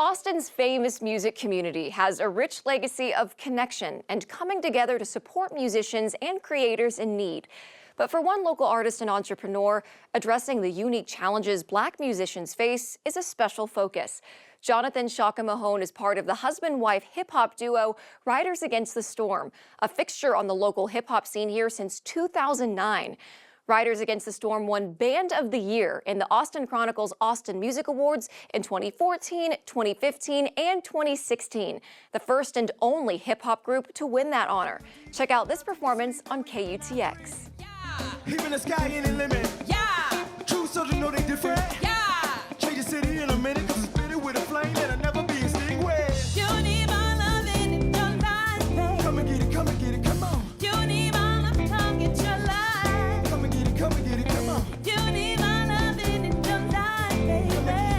Austin's famous music community has a rich legacy of connection and coming together to support musicians and creators in need. But for one local artist and entrepreneur, addressing the unique challenges Black musicians face is a special focus. Jonathan Chaka Mahone is part of the husband-wife hip-hop duo Riders Against the Storm, a fixture on the local hip-hop scene here since 2009. Riders Against the Storm won Band of the Year in the Austin Chronicle's Austin Music Awards in 2014, 2015, and 2016, the first and only hip-hop group to win that honor. Check out this performance on KUTX. Even the sky ain't a limit. Yeah. True soldiers know they different. Yeah. Change the city in a minute, cause it's fitted with a flame that'll never be extinguished. You need my loving in your life, baby. Come and get it, come and get it, come on. You need my love, come get your life. Come and get it, come and get it, come on. You need my loving in your life, baby.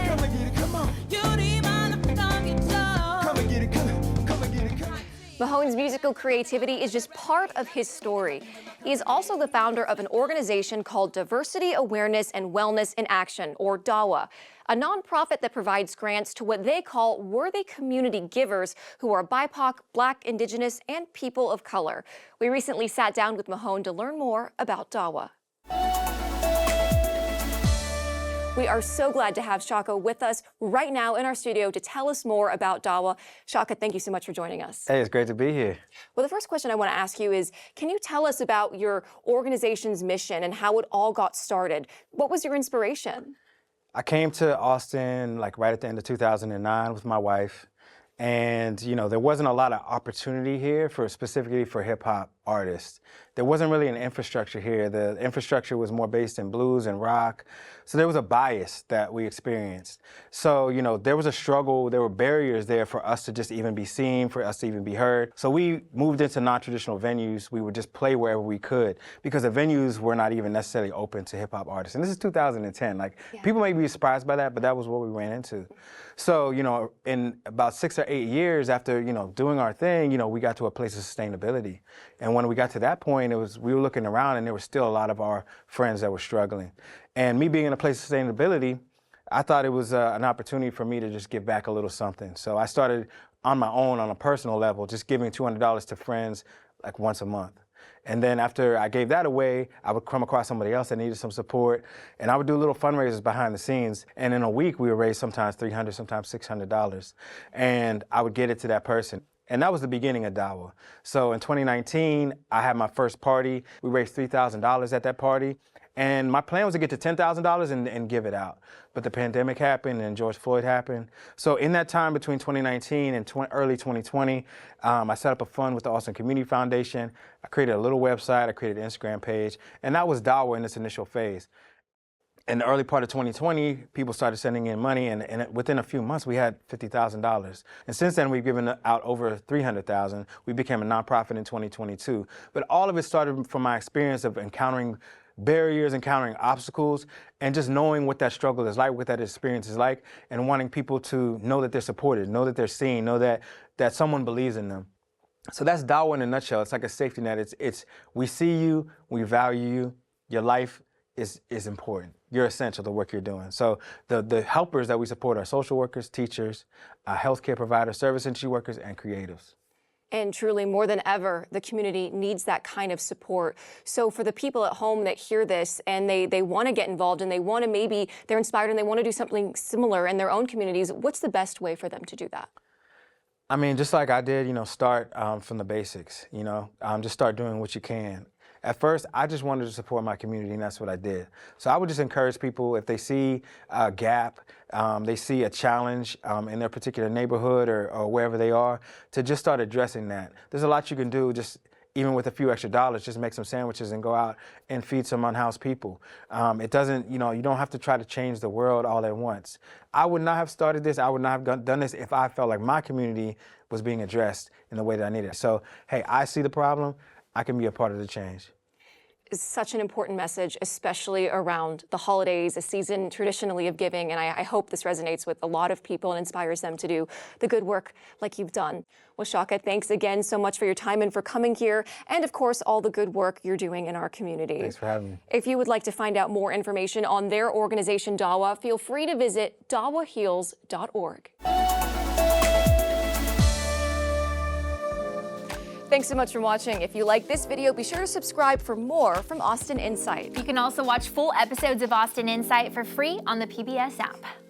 Come and get it, come on. You need my love, come get your. Come and get it, come and get it, come on. Mahone's musical creativity is just part of his story. He is also the founder of an organization called Diversity, Awareness, and Wellness in Action, or DAWA, a nonprofit that provides grants to what they call worthy community givers who are BIPOC, Black, Indigenous, and people of color. We recently sat down with Mahone to learn more about DAWA. We are so glad to have Chaka with us right now in our studio to tell us more about DAWA. Chaka, thank you so much for joining us. Hey, it's great to be here. Well, the first question I want to ask you is, can you tell us about your organization's mission and how it all got started? What was your inspiration? I came to Austin right at the end of 2009 with my wife. And, there wasn't a lot of opportunity here specifically for hip hop artists. There wasn't really an infrastructure here. The infrastructure was more based in blues and rock. So there was a bias that we experienced. So, there was a struggle. There were barriers there for us to just even be seen, for us to even be heard. So we moved into non-traditional venues. We would just play wherever we could because the venues were not even necessarily open to hip hop artists. And this is 2010. People may be surprised by that, but that was what we ran into. So, in about 6 or 8 years after, doing our thing, we got to a place of sustainability. And when we got to that point, we were looking around and there were still a lot of our friends that were struggling. And me being in a place of sustainability, I thought it was an opportunity for me to just give back a little something. So I started on my own, on a personal level, just giving $200 to friends once a month. And then after I gave that away, I would come across somebody else that needed some support, and I would do little fundraisers behind the scenes. And in a week, we would raise sometimes $300, sometimes $600. And I would get it to that person. And that was the beginning of DAWA. So in 2019, I had my first party. We raised $3,000 at that party. And my plan was to get to $10,000 and give it out. But the pandemic happened and George Floyd happened. So in that time between 2019 and early 2020, I set up a fund with the Austin Community Foundation. I created a little website. I created an Instagram page. And that was DAWA in its initial phase. In the early part of 2020, people started sending in money, and within a few months, we had $50,000. And since then, we've given out over $300,000. We became a nonprofit in 2022. But all of it started from my experience of encountering barriers, encountering obstacles, and just knowing what that struggle is like, what that experience is like, and wanting people to know that they're supported, know that they're seen, know that someone believes in them. So that's DAWA in a nutshell. It's like a safety net. It's we see you, we value you, your life is important. You're essential to the work you're doing. So the helpers that we support are social workers, teachers, healthcare providers, service industry workers, and creatives. And truly, more than ever, the community needs that kind of support. So for the people at home that hear this and they want to get involved and they're inspired and they want to do something similar in their own communities, what's the best way for them to do that? I mean, just like I did, start from the basics, just start doing what you can. At first, I just wanted to support my community, and that's what I did. So I would just encourage people, if they see a gap, they see a challenge in their particular neighborhood or wherever they are, to just start addressing that. There's a lot you can do, just even with a few extra dollars, just make some sandwiches and go out and feed some unhoused people. It doesn't, you don't have to try to change the world all at once. I would not have started this, I would not have done this if I felt like my community was being addressed in the way that I needed. So, hey, I see the problem, I can be a part of the change. It's such an important message, especially around the holidays, a season traditionally of giving, and I hope this resonates with a lot of people and inspires them to do the good work like you've done. Well, Chaka, thanks again so much for your time and for coming here, and of course, all the good work you're doing in our community. Thanks for having me. If you would like to find out more information on their organization, DAWA, feel free to visit dawaheals.org. Thanks so much for watching. If you like this video, be sure to subscribe for more from Austin Insight. You can also watch full episodes of Austin Insight for free on the PBS app.